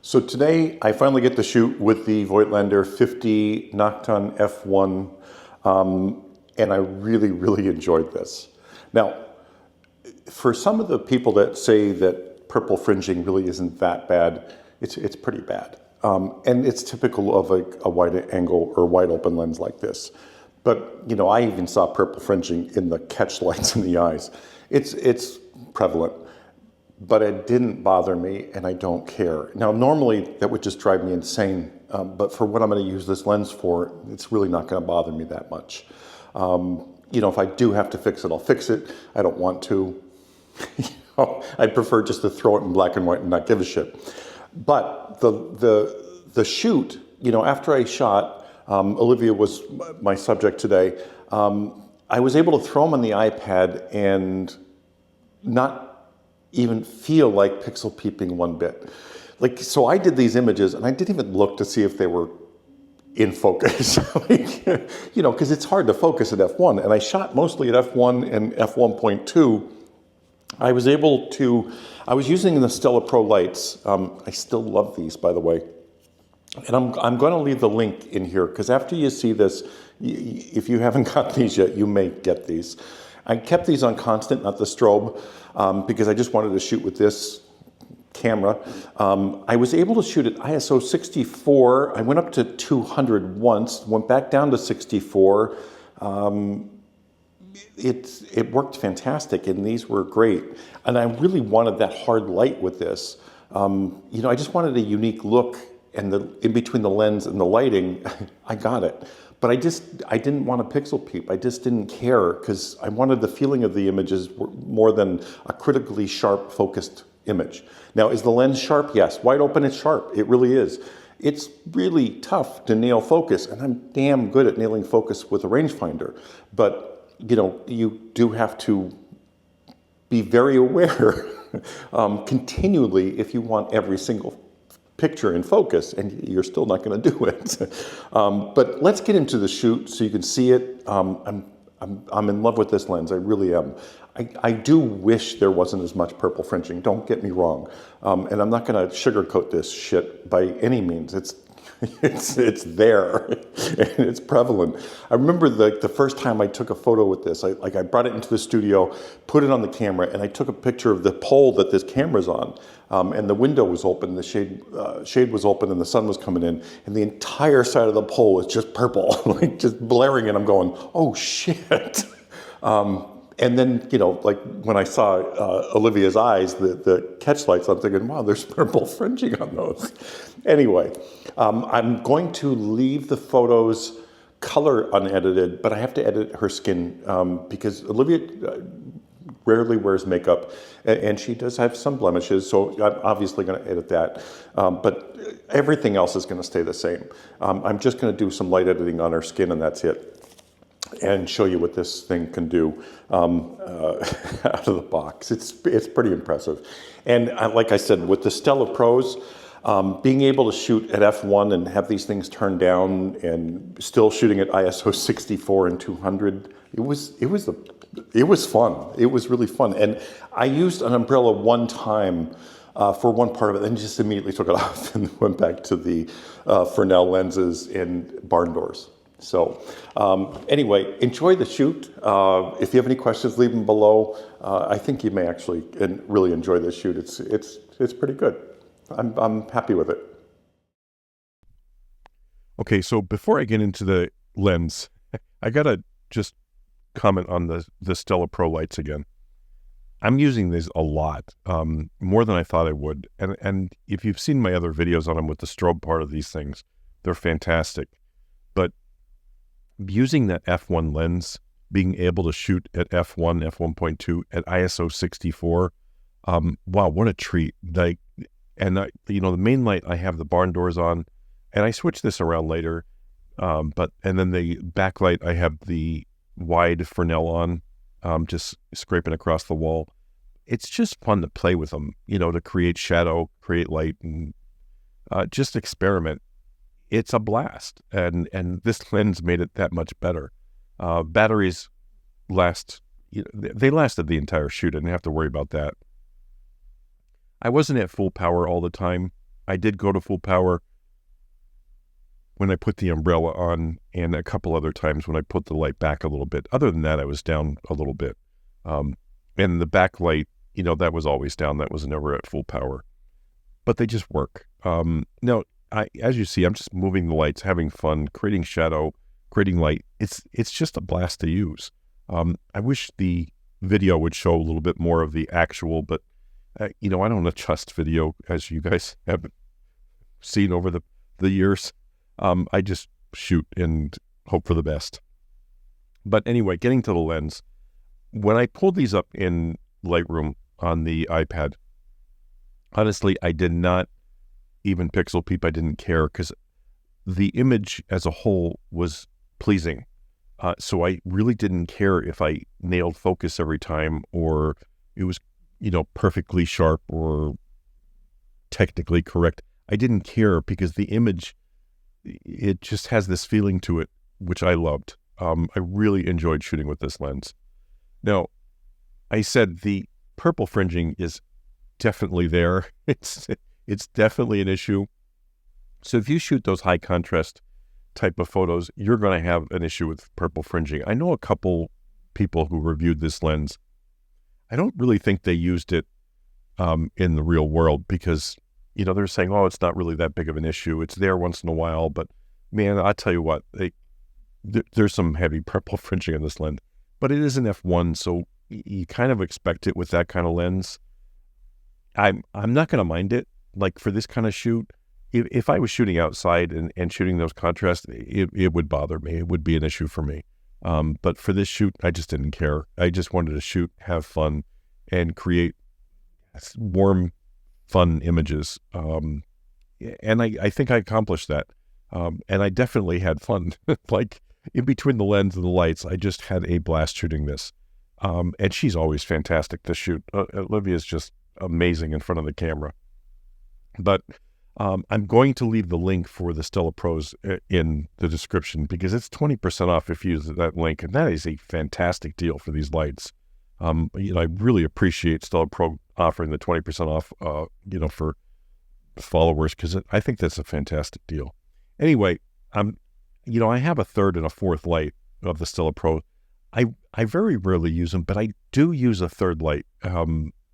So today I finally get to shoot with the Voigtlander 50 Nokton f1, and I really enjoyed this. Now, for some of the people that say that purple fringing really isn't that bad, it's pretty bad. And it's typical of a wide angle or wide open lens like this. But, you know, I even saw purple fringing in the catch lights in the eyes. It's prevalent. But it didn't bother me, and I don't care. Now, normally that would just drive me insane, but for what I'm going to use this lens for, it's really not going to bother me that much. You know, if I do have to fix it, I'll fix it. I don't want to. You know, I'd prefer just to throw it in black and white and not give a shit. But the shoot, you know, after I shot, Olivia was my subject today. I was able to throw them on the iPad and not even feel like pixel peeping one bit. Like, so I did these images and I didn't even look to see if they were in focus. Like, you know, because it's hard to focus at f1, and I shot mostly at f1 and f1.2. I was using the Stella Pro lights. I still love these, by the way. And I'm going to leave the link in here, because after you see this, if you haven't got these yet, you may get these. I kept these on constant, not the strobe, because I just wanted to shoot with this camera. I was able to shoot at ISO 64. I went up to 200 once, went back down to 64. It worked fantastic, and these were great. And I really wanted that hard light with this. You know, I just wanted a unique look, and in between the lens and the lighting, I got it. But I didn't want to pixel peep. I just didn't care, because I wanted the feeling of the images more than a critically sharp focused image. Now, is the lens sharp? Yes. Wide open, it's sharp. It really is. It's really tough to nail focus, and I'm damn good at nailing focus with a rangefinder. But, you know, you do have to be very aware continually if you want every single picture in focus, and you're still not going to do it. But let's get into the shoot so you can see it. I'm in love with this lens. I really am. I do wish there wasn't as much purple fringing. Don't get me wrong. And I'm not going to sugarcoat this shit by any means. It's there, and it's prevalent. I remember the first time I took a photo with this. I brought it into the studio, put it on the camera, and I took a picture of the pole that this camera's on. And the window was open, the shade was open, and the sun was coming in, and the entire side of the pole was just purple, like just blaring, and I'm going, oh shit. And then, you know, like when I saw Olivia's eyes, the catch lights, I'm thinking, wow, there's purple fringing on those. Anyway, I'm going to leave the photos color unedited, but I have to edit her skin because Olivia rarely wears makeup, and she does have some blemishes, so I'm obviously going to edit that. But everything else is going to stay the same. I'm just going to do some light editing on her skin, and that's it, and show you what this thing can do out of the box. It's pretty impressive. And like I said, with the Stella Pros, being able to shoot at f1 and have these things turned down and still shooting at ISO 64 and 200, it was fun. It was really fun. And I used an umbrella one time for one part of it, and just immediately took it off and went back to the Fresnel lenses and barn doors. So anyway, enjoy the shoot. If you have any questions, leave them below. I think you may actually really enjoy this shoot. It's pretty good. I'm happy with it. Okay, so before I get into the lens, I gotta just comment on the Stella Pro lights again. I'm using these a lot, more than I thought I would. And if you've seen my other videos on them with the strobe part of these things, they're fantastic. But using that f1 lens, being able to shoot at f1, f1.2 at ISO 64, wow, what a treat. Like, and you know, the main light, I have the barn doors on, and I switch this around later. And then the backlight, I have the wide Fresnel on, just scraping across the wall. It's just fun to play with them, you know, to create shadow, create light, and just experiment. It's a blast, and this lens made it that much better. Batteries last, they lasted the entire shoot. I didn't have to worry about that. I wasn't at full power all the time, I did go to full power when I put the umbrella on, and a couple other times when I put the light back a little bit. Other than that, I was down a little bit. And the backlight, that was always down. That was never at full power. But they just work. Now, as you see, I'm just moving the lights, having fun, creating shadow, creating light. It's just a blast to use. I wish the video would show a little bit more of the actual, but I don't adjust video, as you guys have seen over the years. I just shoot and hope for the best. But anyway, getting to the lens, when I pulled these up in Lightroom on the iPad, honestly, I did not even pixel peep. I didn't care because the image as a whole was pleasing. So I really didn't care if I nailed focus every time, or it was, perfectly sharp or technically correct. I didn't care because the image, it just has this feeling to it, which I loved. I really enjoyed shooting with this lens. Now, I said the purple fringing is definitely there. It's definitely an issue. So if you shoot those high contrast type of photos, you're going to have an issue with purple fringing. I know a couple people who reviewed this lens. I don't really think they used it in the real world because, they're saying, oh, it's not really that big of an issue. It's there once in a while. But man, I tell you what, there's some heavy purple fringing on this lens. But it is an f1, so you kind of expect it with that kind of lens. I'm not going to mind it. Like for this kind of shoot, if I was shooting outside and shooting those contrasts, it would bother me. It would be an issue for me. But for this shoot, I just didn't care. I just wanted to shoot, have fun, and create warm, fun images. And I think I accomplished that. And I definitely had fun. Like in between the lens and the lights, I just had a blast shooting this. And she's always fantastic to shoot. Olivia's just amazing in front of the camera. But I'm going to leave the link for the Stella Pros in the description because it's 20% off if you use that link. And that is a fantastic deal for these lights. I really appreciate Stella Pro offering the 20% off, for followers, because I think that's a fantastic deal. Anyway, I have a third and a fourth light of the Stella Pro. I very rarely use them, but I do use a third light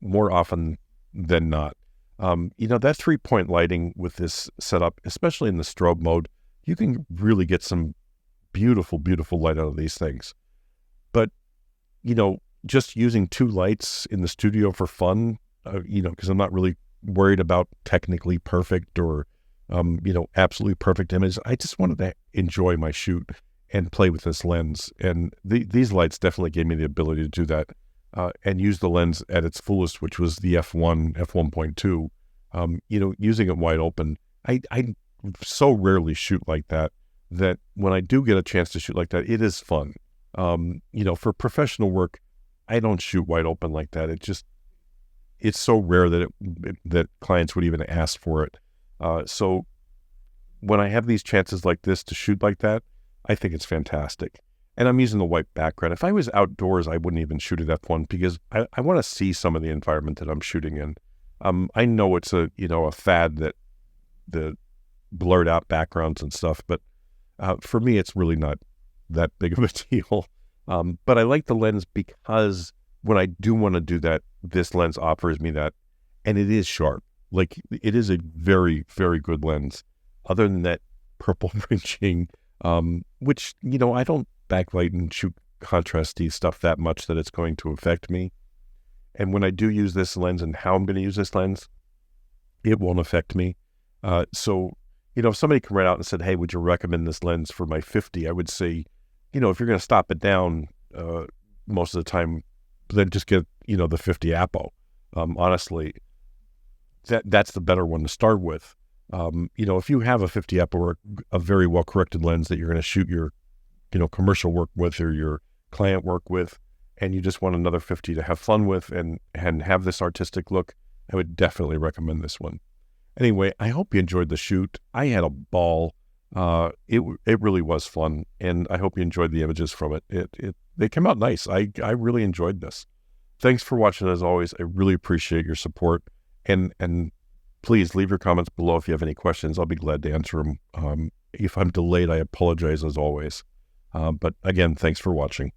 more often than not. That 3-point lighting with this setup, especially in the strobe mode, you can really get some beautiful, beautiful light out of these things. But, just using 2 lights in the studio for fun, because I'm not really worried about technically perfect or, absolutely perfect image. I just wanted to enjoy my shoot and play with this lens. And these lights definitely gave me the ability to do that. And use the lens at its fullest, which was the f1, f1.2, using it wide open. I so rarely shoot like that when I do get a chance to shoot like that, it is fun. For professional work, I don't shoot wide open like that. It's so rare that clients would even ask for it. So when I have these chances like this to shoot like that, I think it's fantastic. And I'm using the white background. If I was outdoors, I wouldn't even shoot at f1 because I want to see some of the environment that I'm shooting in. I know it's a fad that the blurred out backgrounds and stuff, but for me, it's really not that big of a deal. But I like the lens because when I do want to do that, this lens offers me that, and it is sharp. Like it is a very, very good lens. Other than that purple fringing, which, I don't backlight and shoot contrasty stuff that much that it's going to affect me. And when I do use this lens and how I'm going to use this lens, it won't affect me. So, if somebody came right out and said, hey, would you recommend this lens for my 50? I would say, if you're going to stop it down most of the time, then just get, the 50 Apo. Honestly, that's the better one to start with. If you have a 50 Apo or a very well-corrected lens that you're going to shoot your commercial work with or your client work with, and you just want another 50 to have fun with and have this artistic look, I would definitely recommend this one. Anyway, I hope you enjoyed the shoot. I had a ball. It really was fun, and I hope you enjoyed the images from it. They came out nice. I really enjoyed this. Thanks for watching as always. I really appreciate your support, and Please leave your comments below if you have any questions. I'll be glad to answer them. If I'm delayed, I apologize as always. But again, thanks for watching.